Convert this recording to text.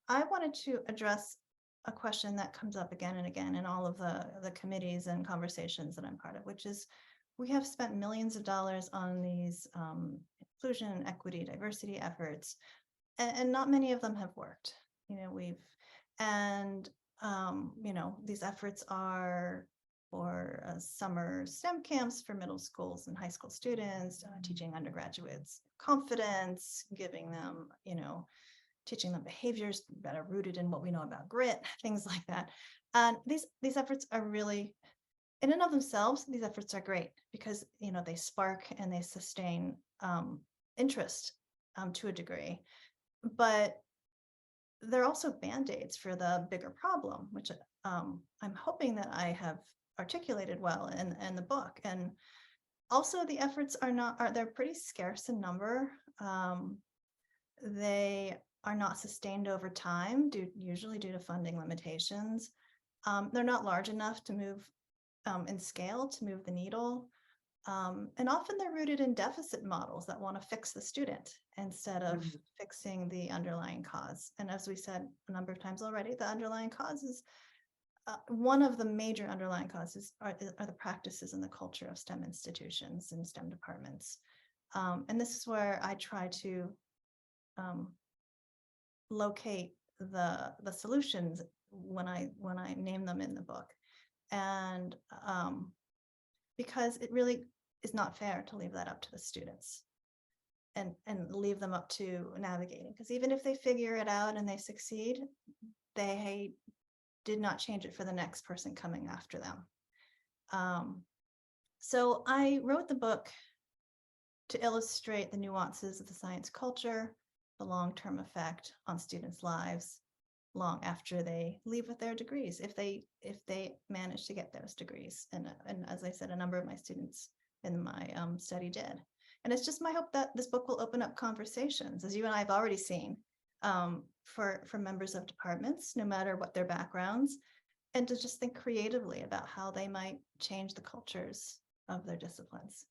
I wanted to address a question that comes up again and again in all of the committees and conversations that I'm part of, which is we have spent millions of dollars on these inclusion, equity, diversity efforts, and not many of them have worked. And these efforts are for summer STEM camps for middle schools and high school students, teaching undergraduates confidence, giving them, teaching them behaviors that are rooted in what we know about grit, things like that. And these efforts are really, in and of themselves, these efforts are great because they spark and they sustain interest to a degree, but they're also band-aids for the bigger problem, which I'm hoping that I have articulated well in the book. And also the efforts they're pretty scarce in number. They are not sustained over time, usually due to funding limitations. They're not large enough to move in scale to move the needle. And often they're rooted in deficit models that want to fix the student instead of fixing the underlying cause. And as we said a number of times already, the underlying cause is one of the major underlying causes are the practices and the culture of STEM institutions and STEM departments. And this is where I try to locate the solutions when I name them in the book. And because it really is not fair to leave that up to the students and leave them up to navigating, because even if they figure it out and they succeed, they did not change it for the next person coming after them. So I wrote the book to illustrate the nuances of the science culture, the long-term effect on students' lives long after they leave with their degrees, if they manage to get those degrees. And as I said, a number of my students in my study did. And it's just my hope that this book will open up conversations, as you and I have already seen, for members of departments, no matter what their backgrounds, and to just think creatively about how they might change the cultures of their disciplines.